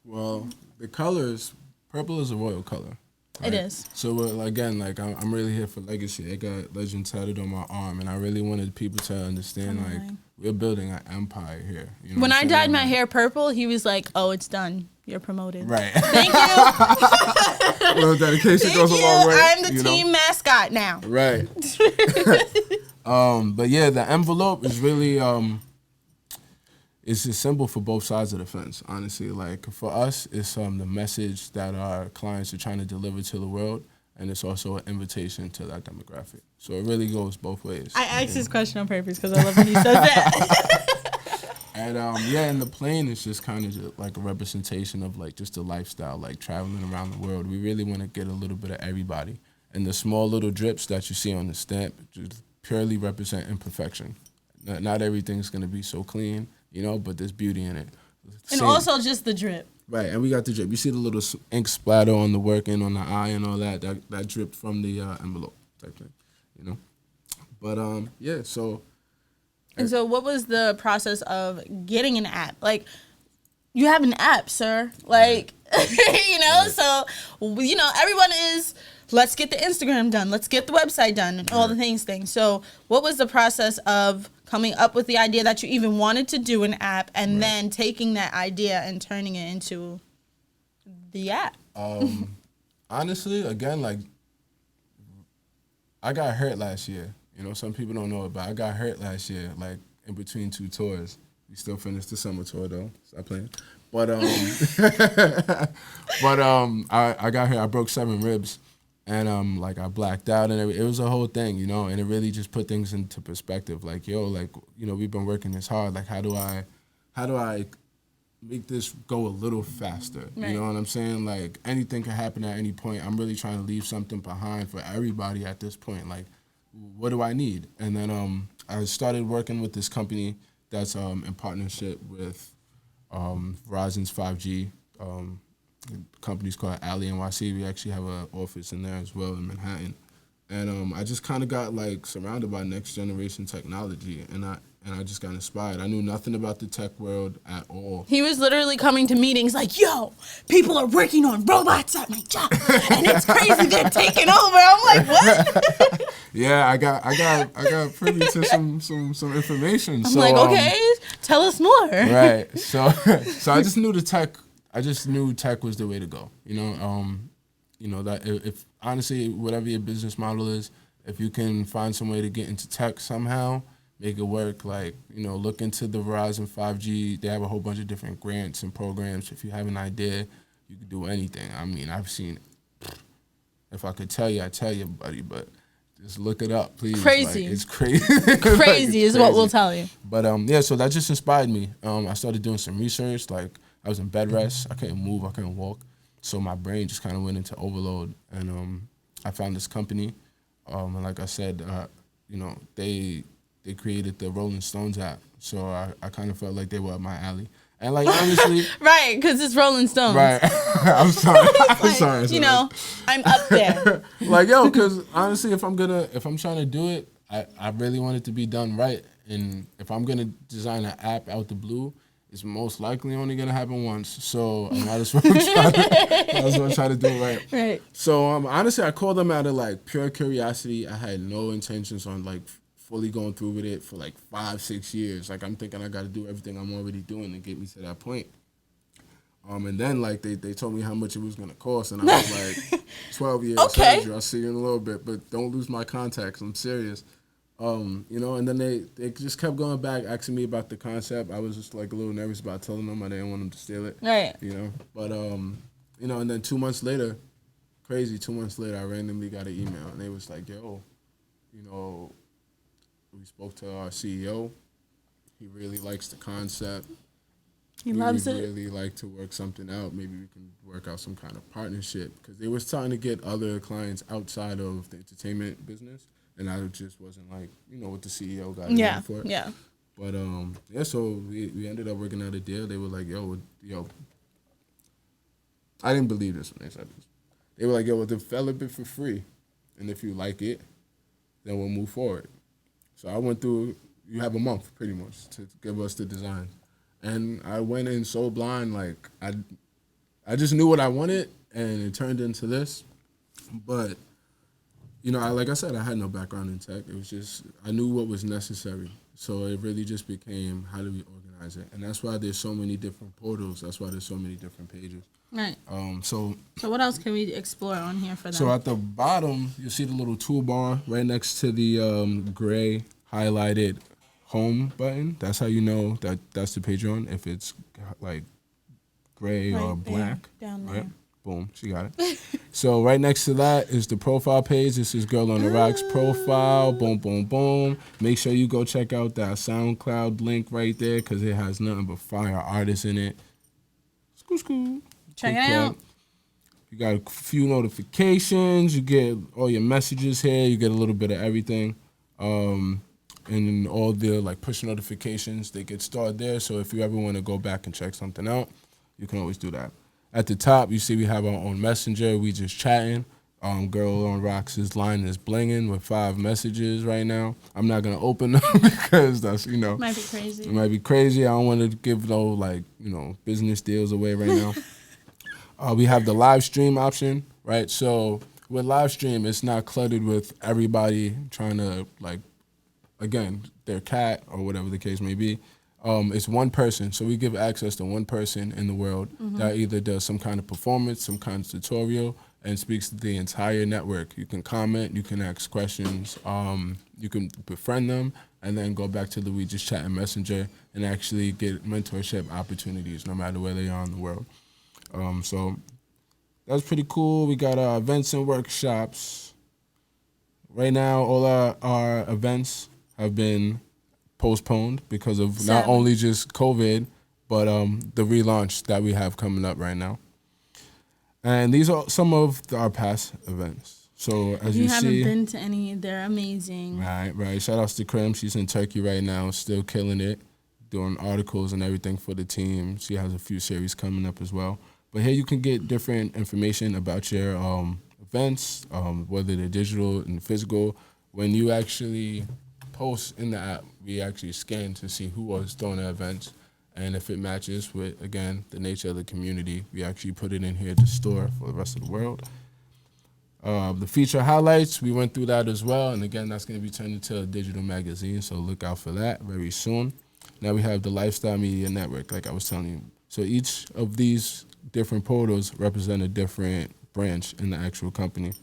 Well, the colors, purple is a royal color. Right? It is. So again, I'm really here for legacy. I got legend tattooed on my arm, and I really wanted people to understand we're building an empire here. When I dyed my hair purple, he was like, "Oh, it's done. You're promoted." Right. Thank you. Well, dedication goes a long way. I'm the team mascot now. Right. But yeah, the envelope is really it's a symbol for both sides of the fence, honestly. Like, for us, it's the message that our clients are trying to deliver to the world, and it's also an invitation to that demographic. So it really goes both ways. I asked this question on purpose because I love when he says that. And, and the plane is just kind of like a representation of, like, just the lifestyle, like, traveling around the world. We really want to get a little bit of everybody. And the small little drips that you see on the stamp just purely represent imperfection. Not everything's going to be so clean, but there's beauty in it. And also just the drip. Right, and we got the drip. You see the little ink splatter on the work and on the eye and all that. That dripped from the envelope type thing, But, so... And so what was the process of getting an app? Like, you have an app, sir. Like, so, everyone is... Let's get the Instagram done. Let's get the website done and all the things. So what was the process of coming up with the idea that you even wanted to do an app and then taking that idea and turning it into the app? Honestly, again, I got hurt last year. Some people don't know it, but I got hurt last year, in between 2 tours. We still finished the summer tour though. Stop playing. But I got here. I broke 7 ribs, and like I blacked out, and it was a whole thing, you know. And it really just put things into perspective. Like, yo, like, you know, we've been working this hard. Like, how do I make this go a little faster? Right. You know what I'm saying? Like, anything can happen at any point. I'm really trying to leave something behind for everybody at this point. Like, what do I need? And then I started working with this company that's in partnership with Verizon's 5G. The company's called Alley NYC. We actually have an office in there as well in Manhattan. And I just kind of got like surrounded by next generation technology, and I just got inspired. I knew nothing about the tech world at all. He was literally coming to meetings like, yo, people are working on robots at my job, and it's crazy, they're taking over. I'm like, what? Yeah, I got privy to some information. I'm like, okay, tell us more. Right. So I just knew tech was the way to go. You know that if honestly, whatever your business model is, if you can find some way to get into tech somehow, make it work. Like, you know, look into the Verizon 5G. They have a whole bunch of different grants and programs. If you have an idea, you can do anything. I mean, I've seen. If I could tell you, I'd tell you, buddy. But just look it up, please. Crazy. Like, it's crazy. Crazy is what we'll tell you. But yeah, so that just inspired me. I started doing some research. Like, I was in bed rest. I couldn't move. I couldn't walk. So my brain just kind of went into overload. And I found this company. And like I said, you know, they created the Rolling Stones app. So I kind of felt like they were up my alley. And like, honestly. Right, because it's Rolling Stones. Right. I'm sorry. I'm sorry. You know, I'm up there. Like, yo, because honestly, if I'm trying to do it, I really want it to be done right. And if I'm going to design an app out the blue, it's most likely only going to happen once. So I might as well try to do it right. Right. So honestly, I called them out of like pure curiosity. I had no intentions on like fully going through with it for like 5-6 years. Like, I'm thinking I got to do everything I'm already doing to get me to that point. And then like they told me how much it was gonna cost, and I was like, 12 years. Okay. I'll see you in a little bit, but don't lose my contacts. I'm serious. You know, and then they just kept going back asking me about the concept. I was just like a little nervous about telling them. I didn't want them to steal it. Right. You know, but you know, and then 2 months later, I randomly got an email, and they was like, yo, you know, we spoke to our CEO. He really likes the concept. He loves it. Really like to work something out. Maybe we can work out some kind of partnership, because they was trying to get other clients outside of the entertainment business, and I just wasn't like, you know, what the CEO got for it. Yeah. But yeah, so we ended up working out a deal. They were like, yo, I didn't believe this when they said this. They were like, yo, we'll develop it for free, and if you like it, then we'll move forward. So I went through. You have a month pretty much to give us the design. And I went in so blind, like I just knew what I wanted, and it turned into this. But, you know, like I said, I had no background in tech. It was just, I knew what was necessary. So it really just became, how do we organize it? And that's why there's so many different portals. That's why there's so many different pages. Right. So what else can we explore on here for them? So at the bottom, you'll see the little toolbar right next to the gray highlighted home button. That's how you know that that's the page you're on. If it's like gray or black, down there. right? Boom, she got it. So right next to that is the profile page. This is Girl on the Rocks profile. Boom, boom, boom. Make sure you go check out that SoundCloud link right there, because it has nothing but fire artists in it. School. Check it out. You got a few notifications. You get all your messages here. You get a little bit of everything. And all the like push notifications, they get stored there. So if you ever want to go back and check something out, you can always do that. At the top, you see we have our own messenger. We just chatting. Girl on Rocks' line is blinging with 5 messages right now. I'm not gonna open them because that's, you know, might be crazy. It might be crazy. I don't want to give no like, you know, business deals away right now. We have the live stream option, right? So with live stream, it's not cluttered with everybody trying to like, again, their cat or whatever the case may be. It's one person, so we give access to one person in the world that either does some kind of performance, some kind of tutorial, and speaks to the entire network. You can comment, you can ask questions, you can befriend them, and then go back to the We Just Chat and Messenger and actually get mentorship opportunities no matter where they are in the world. So that's pretty cool. We got our events and workshops. Right now, all our events have been postponed because of not only just COVID, but the relaunch that we have coming up right now. And these are some of our past events. So as you see, haven't been to any, they're amazing. Right. Shout outs to Krim. She's in Turkey right now, still killing it, doing articles and everything for the team. She has a few series coming up as well. But here you can get different information about your events, whether they're digital and physical. When you actually post in the app, we actually scan to see who was throwing the events. And if it matches with, again, the nature of the community, we actually put it in here to store for the rest of the world. The feature highlights, we went through that as well. And again, that's going to be turned into a digital magazine, so look out for that very soon. Now we have the Lifestyle Media Network, like I was telling you. So each of these different portals represent a different branch in the actual company.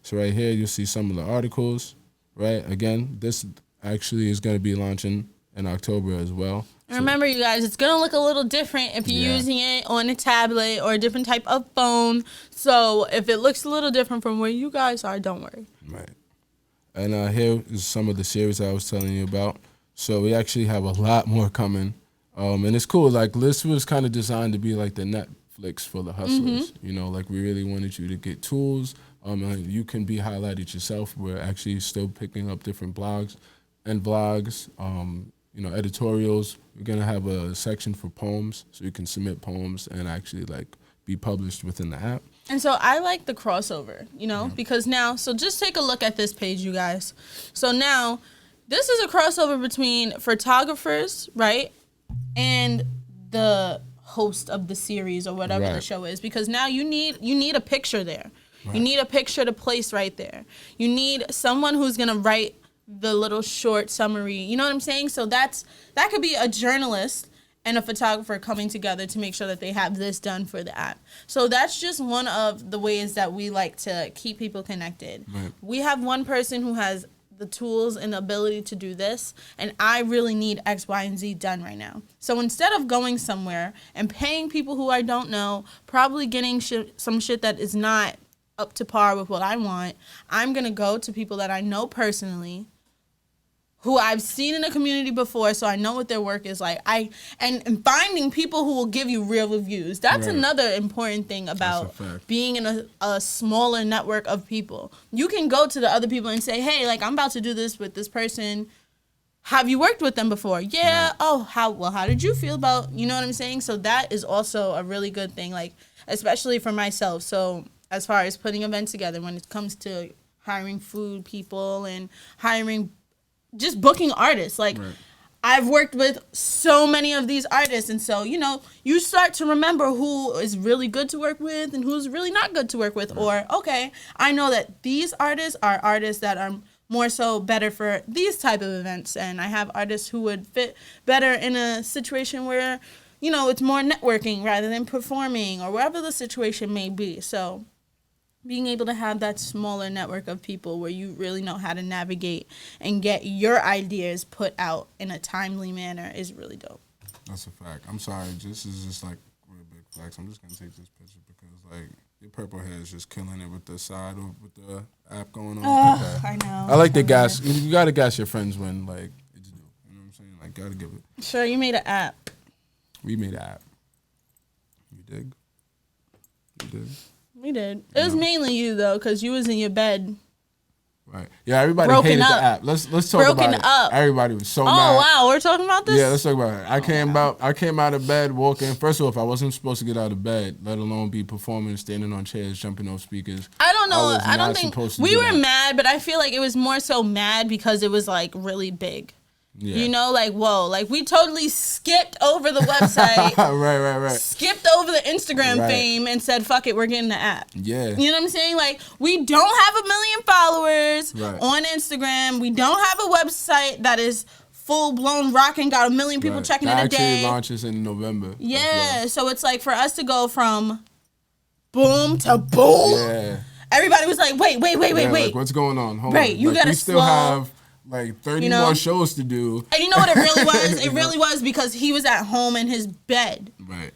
So right here, you'll see some of the articles, right? Again, this actually is going to be launching in October as well. Remember, you guys, it's going to look a little different if you're using it on a tablet or a different type of phone. So if it looks a little different from where you guys are, don't worry. Right. And here is some of the series I was telling you about. So we actually have a lot more coming. And it's cool. Like, this was kind of designed to be like the Netflix for the hustlers. You know, like, we really wanted you to get tools. And you can be highlighted yourself. We're actually still picking up different blogs and vlogs, editorials. We're going to have a section for poems, so you can submit poems and actually, like, be published within the app. And so I like the crossover, because now, so just take a look at this page, you guys. So now, this is a crossover between photographers, right, and the host of the series or whatever the show is, because now you need a picture there. Right. You need a picture to place right there. You need someone who's going to write the little short summary. You know what I'm saying? So that could be a journalist and a photographer coming together to make sure that they have this done for the app. So that's just one of the ways that we like to keep people connected. Right. We have one person who has the tools and the ability to do this, and I really need X, Y, and Z done right now. So instead of going somewhere and paying people who I don't know, probably getting some shit that is not up to par with what I want, I'm going to go to people that I know personally, who I've seen in the community before, so I know what their work is like. And finding people who will give you real reviews. That's another important thing about being in a smaller network of people. You can go to the other people and say, hey, like, I'm about to do this with this person. Have you worked with them before? Yeah. Oh, how did you feel about, you know what I'm saying? So that is also a really good thing, like, especially for myself. So as far as putting events together, when it comes to hiring food people and hiring, just booking artists. Like, I've worked with so many of these artists. And so, you start to remember who is really good to work with and who's really not good to work with. Or, okay, I know that these artists are artists that are more so better for these type of events. And I have artists who would fit better in a situation where, it's more networking rather than performing or wherever the situation may be. So being able to have that smaller network of people where you really know how to navigate and get your ideas put out in a timely manner is really dope. That's a fact. I'm sorry, this is just like real big flex. I'm just gonna take this picture because like your purple hair is just killing it with the side of with the app going on. I know. I like the gas. You gotta gas your friends when like it's due. You know what I'm saying? Like gotta give it. Sure, you made an app. We made an app. You dig? We did. It was mainly you though, because you was in your bed. Right. Yeah, everybody hated the app. Let's talk about it. Everybody was so mad. Oh wow, we're talking about this? Yeah, let's talk about it. I came out of bed walking. First off, I wasn't supposed to get out of bed, let alone be performing, standing on chairs, jumping off speakers. I don't know. I don't think we were mad, but I feel like it was more so mad because it was like really big. Yeah. Like, whoa, like we totally skipped over the website. Right. Skipped over the Instagram fame and said, fuck it, we're getting the app. Yeah. You know what I'm saying? Like, we don't have 1 million followers on Instagram. We don't have a website that is full-blown rocking, got 1 million people checking it a day. Actually launches in November. Yeah, so it's like for us to go from boom to boom. Yeah. Everybody was like, wait. Like, what's going on? Hold Right, on. you like, gotta we still slow. have like 30 You know? more shows to do. And you know what it really was? It really was because he was at home in his bed, Right.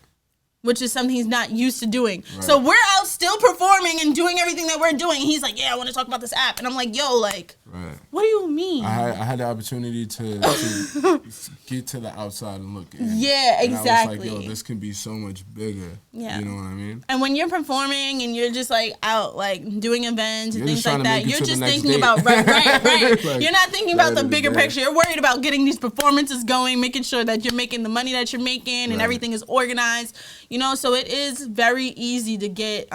which is something he's not used to doing. Right. So we're out still performing and doing everything that we're doing. He's like, yeah, I want to talk about this app. And I'm like, yo, like, Right. what do you mean? I had the opportunity to get to the outside and look in. Yeah, And exactly. I was like, yo, this can be so much bigger. Yeah. You know what I mean? And when you're performing and you're just like out like doing events and You're things just like trying to that, make it you're to the just next thinking date. about right. Like, You're not thinking about right the in the bigger day. picture. You're worried about getting these performances going, making sure that you're making the money that you're making and Right. everything is organized. You know, so it is very easy to get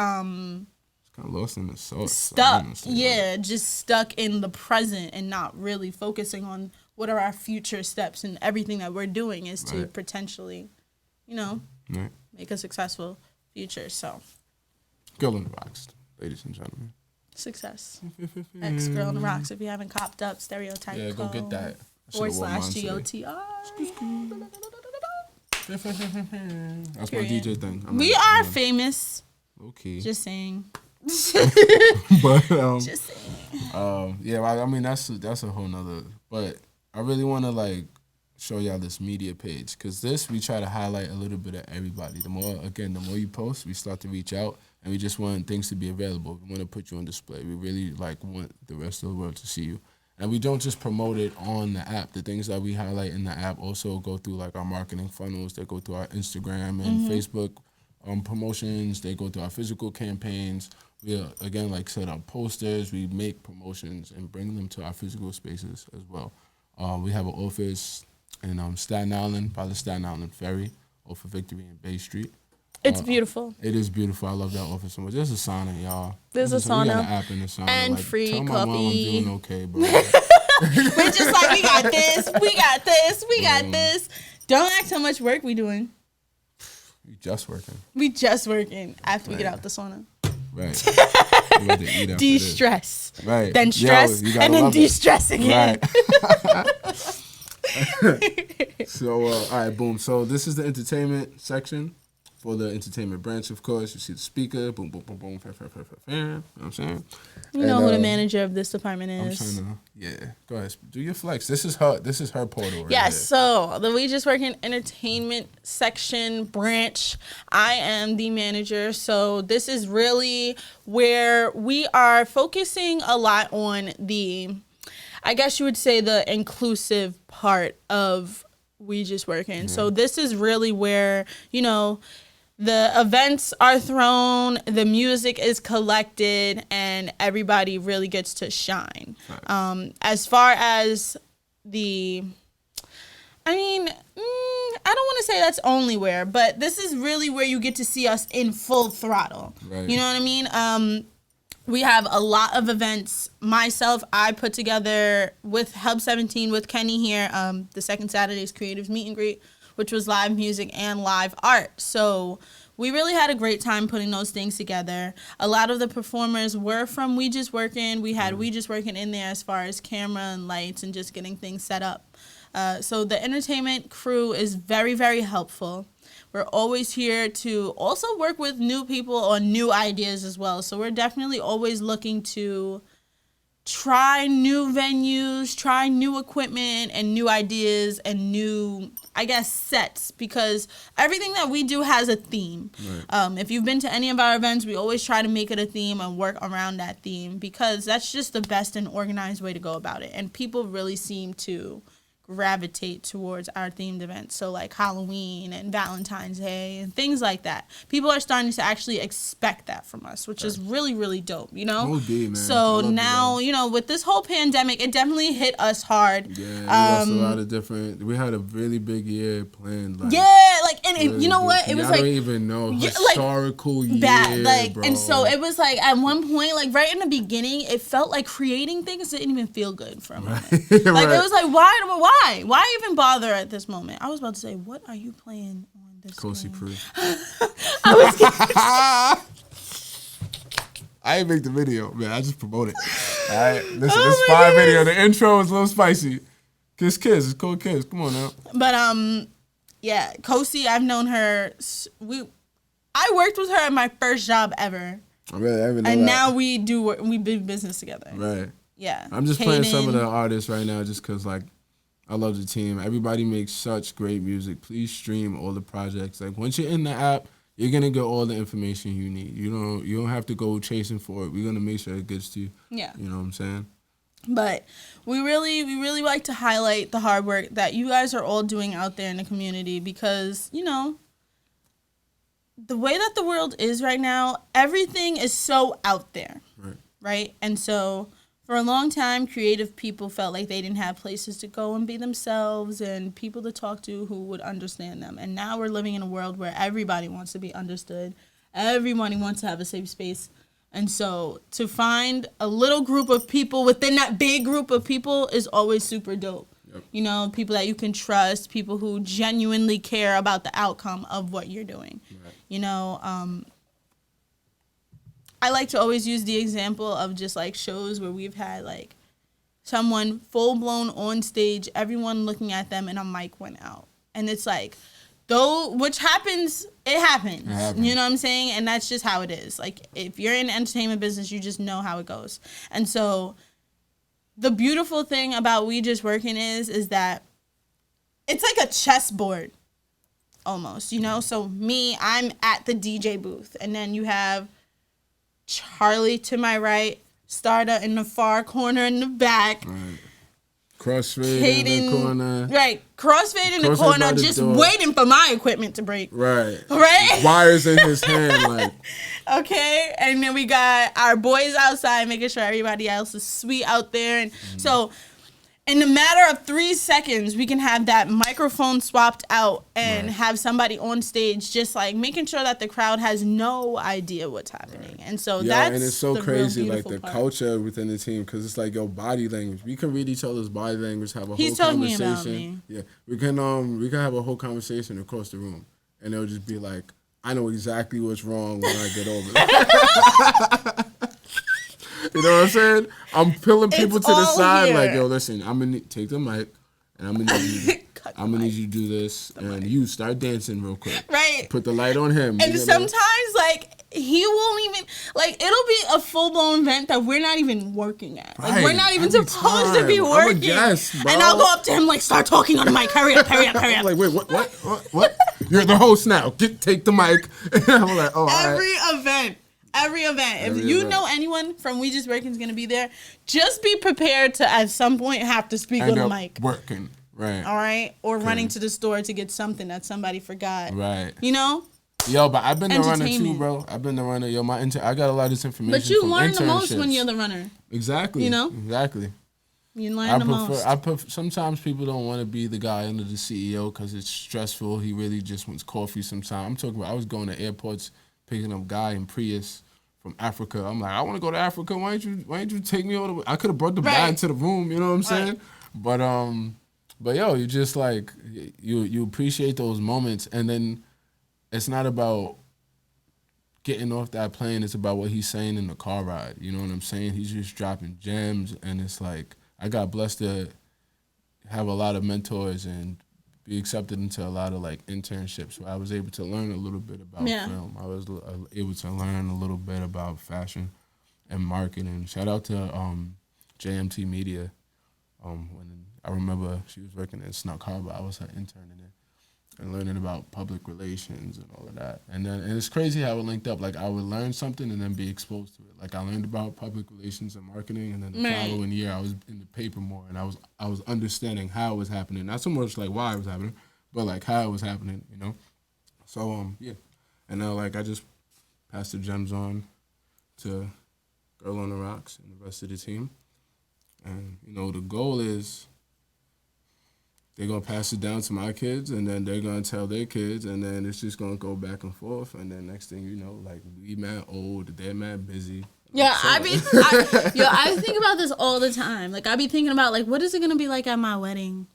Kind of lost in the sauce. stuck. honestly. Yeah, just stuck in the present and not really focusing on what are our future steps, and everything that we're doing is to Right. potentially, you know, Right. make a successful future. So Girl in the Rocks, ladies and gentlemen. success. X Girl in the Rocks. If you haven't copped up, Stereotype. Yeah, go get that. I / should've worn mine today. GOTR. That's my Period. DJ thing. We are famous. Okay. Just saying. But Just saying. yeah, well, I mean that's a whole nother. But I really want to like show y'all this media page, because this we try to highlight a little bit of everybody. The more you post, we start to reach out, and we just want things to be available. We want to put you on display. We really like want the rest of the world to see you. And we don't just promote it on the app. The things that we highlight in the app also go through like our marketing funnels. They go through our Instagram and Facebook promotions. They go through our physical campaigns. We, again, like set up posters. We make promotions and bring them to our physical spaces as well. We have an office in Staten Island, by the Staten Island Ferry, off of Victory and Bay Street. It's beautiful. It is beautiful. I love that office so much. There's a sauna, y'all. There's a We got sauna. an app in the sauna. And like, free tell my mom I'm coffee. doing okay, bro. We're just like, we got this, we got this, we got this. Don't ask how much work we doing. You just working. We just working after we get Right. out the sauna. Right. You about to eat after this. De-stress. Right. Then Yo, stress, you gotta and then love it. de-stress again. Right. So, all right, boom. So this is the entertainment section. For the entertainment branch, of course, you see the speaker. Boom, boom, boom, boom. You know what I'm saying? You know And, who the manager of this department I'm is. trying to, yeah. Go ahead. Do your flex. This is her portal right Yes, here. so the We Just Work in Entertainment section branch, I am the manager. So this is really where we are focusing a lot on the, I guess you would say, the inclusive part of We Just Work In. So this is really where, you know, the events are thrown, the music is collected, and everybody really gets to shine. As far as the, I mean, I don't want to say that's only where, but this is really where you get to see us in full throttle. Right. You know what I mean? We have a lot of events. Myself, I put together with Hub 17 with Kenny here, the second Saturday's Creatives Meet and Greet, which was live music and live art. So we really had a great time putting those things together. A lot of the performers were from We Just Workin'. We had We Just Workin' in there as far as camera and lights and just getting things set up. So the entertainment crew is very, very helpful. We're always here to also work with new people on new ideas as well. So we're definitely always looking to try new venues, try new equipment and new ideas and new, I guess, sets, because everything that we do has a theme. Right. If you've been to any of our events, we always try to make it a theme and work around that theme, because that's just the best and organized way to go about it. And people really seem to gravitate towards our themed events. So like Halloween and Valentine's Day and things like that. People are starting to actually expect that from us, which is really, really dope, you know? OD, man. I So love it, now, man. you know, with this whole pandemic, it definitely hit us hard. Yeah, we lost a lot of different. We had a really big year planned. Like, Yeah, like, and really you know big. what? It And was I like don't even know yeah, like, historical year, bad, like, bro. and so it was like at one point, like right in the beginning, it felt like creating things didn't even feel good for a moment. Like Right. it was like, why even bother at this moment? I was about to say, what are you playing on this? Cozy screen? Pre. I was I didn't make the video, man. I just promote it. All right, listen, Oh this my fire goodness. video. The intro is a little spicy. Kiss, it's called Kiss. Come on now. But yeah, Kosi, I've known her. I worked with her at my first job ever. I really know And that. now we do business together. Right. Yeah. I'm just playing some of Kaden. the artists right now just because, like, I love the team. Everybody makes such great music. Please stream all the projects. Like, once you're in the app, you're going to get all the information you need. You don't have to go chasing for it. We're going to make sure it gets to you. Yeah. You know what I'm saying? But we really like to highlight the hard work that you guys are all doing out there in the community because, you know, the way that the world is right now, everything is so out there. Right? And so for a long time, creative people felt like they didn't have places to go and be themselves and people to talk to who would understand them. And now we're living in a world where everybody wants to be understood. Everybody wants to have a safe space. And so to find a little group of people within that big group of people is always super dope. Yep. You know, people that you can trust, people who genuinely care about the outcome of what you're doing. Right. You know, I like to always use the example of just like shows where we've had like someone full blown on stage, everyone looking at them, and a mic went out. And it's like, though, which happens, it happens. You know what I'm saying? And that's just how it is. Like, if you're in the entertainment business, you just know how it goes. And so the beautiful thing about We Just Working is that it's like a chessboard almost, you know? So me, I'm at the DJ booth. And then you have Charlie to my right, Starda in the far corner in the back. Right. Crossfade in the corner. Right. Crossfade in the Crossfade corner, by the just door. waiting for my equipment to break. Right. Right? Wires in his hand, like. Okay. And then we got our boys outside making sure everybody else is sweet out there. And so in a matter of 3 seconds, we can have that microphone swapped out and have somebody on stage just like making sure that the crowd has no idea what's happening. And so that's and it's so the crazy, real like the beautiful part. culture within the team, because it's like your body language. We can read each other's body language, have a He's whole talking conversation. about me. Yeah, we can have a whole conversation across the room, and it'll just be like, I know exactly what's wrong when I get over it. You know what I'm saying? I'm pulling people It's to the all side, here. like, yo, listen, I'm gonna take the mic, and I'm gonna need you. Cut the I'm gonna mic. need you to do this, and you start dancing real quick. Right. Put the light on him. And you know? sometimes, like, he won't even, like, it'll be a full-blown event that we're not even working at. Like, we're Right. not even Every supposed to be time. I'm a working. guest, bro. And I'll go up to him, like, start talking on the mic. Hurry up, hurry up, hurry I'm up. like, wait, what? You're the host now. Take the mic. I'm like, oh, all right. Every event. If Every you event. know anyone from We Just Working is going to be there, just be prepared to, at some point, have to speak End on the up mic. working. Right. All right? Or running to the store to get something that somebody forgot. Right. You know? Yo, but I've been the runner too, Entertainment. bro. I've been the runner. Yo, I got a lot of this information. But you from learn the most when internships. you're the runner. Exactly. You know? Exactly. You learn the most. I prefer. Sometimes people don't want to be the guy under the CEO because it's stressful. He really just wants coffee. Sometimes I'm talking about. I was going to airports picking up guy in Prius from Africa. I'm like, I want to go to Africa. Why ain't you take me all the way? I could have brought the bag to the room. You know what I'm saying? But yo, you just like you appreciate those moments, and then it's not about getting off that plane. It's about what he's saying in the car ride. You know what I'm saying? He's just dropping gems, and it's like I got blessed to have a lot of mentors and be accepted into a lot of like internships where I was able to learn a little bit about film. I was able to learn a little bit about fashion and marketing. Shout out to JMT Media. When I remember she was working at Snuck Harbor, I was her intern in there and learning about public relations and all of that. And it's crazy how it linked up. Like I would learn something and then be exposed to it. Like I learned about public relations and marketing, and then the following year I was in the paper more, and I was understanding how it was happening. Not so much like why it was happening, but like how it was happening. You know. So yeah, and now like I just passed the gems on to Girl on the Rocks and the rest of the team, and you know the goal is. They're going to pass it down to my kids, and then they're going to tell their kids, and then it's just going to go back and forth. And then next thing you know, like, we mad old, they're mad busy. Yeah, I think about this all the time. Like, I be thinking about, like, what is it going to be like at my wedding?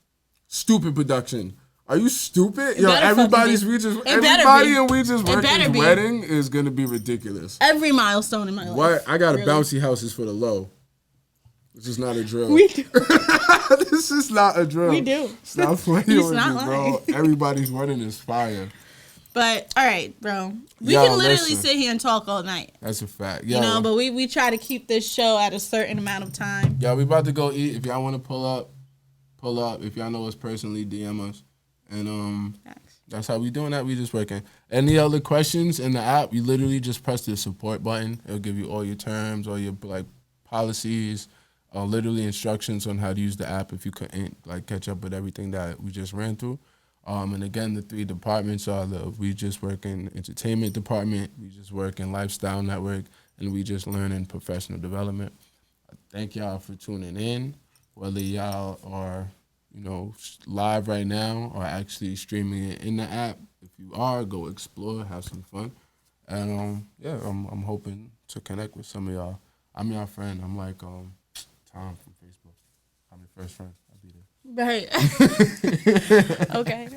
Stupid production. Are you stupid? Yo, better everybody's fucking be. everybody be. in We Just It better Working's be. wedding is going to be ridiculous. Every milestone in my life. What? I got Really. a bouncy houses for the low. This is not a drill. We do. This is not a drill. We do. Stop playing He's with not me, bro. lying. Everybody's wedding is fire. But all right, bro. We Yo, can literally listen. sit here and talk all night. That's a fact. Yo, You know, but we try to keep this show at a certain amount of time. Yo, we about to go eat. If y'all want to pull up. If y'all know us personally, DM us. And that's how we doing that. We just working. Any other questions in the app, you literally just press the support button. It'll give you all your terms, all your like policies, literally instructions on how to use the app if you couldn't like catch up with everything that we just ran through. And again, the 3 departments are we just work in entertainment department, we just work in lifestyle network, and we just learn in professional development. Thank y'all for tuning in. Whether y'all are, live right now or actually streaming it in the app. If you are, go explore, have some fun. And I'm hoping to connect with some of y'all. I'm your friend. I'm like Tom from Facebook. I'm your first friend. I'll be there. Right. Okay.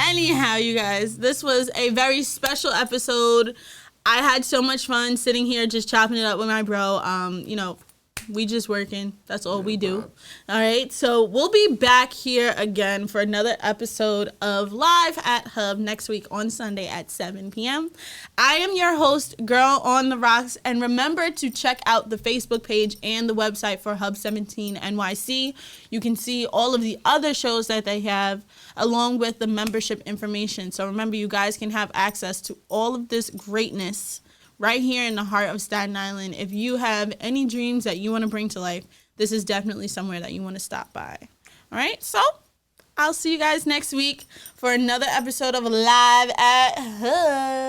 Anyhow, you guys, this was a very special episode. I had so much fun sitting here just chopping it up with my bro. We just working. That's all we do. All right. So we'll be back here again for another episode of Live at Hub next week on Sunday at 7 p.m. I am your host, Girl on the Rocks. And remember to check out the Facebook page and the website for Hub 17 NYC. You can see all of the other shows that they have along with the membership information. So remember, you guys can have access to all of this greatness right here in the heart of Staten Island. If you have any dreams that you want to bring to life, this is definitely somewhere that you want to stop by. All right, so I'll see you guys next week for another episode of Live at Hub.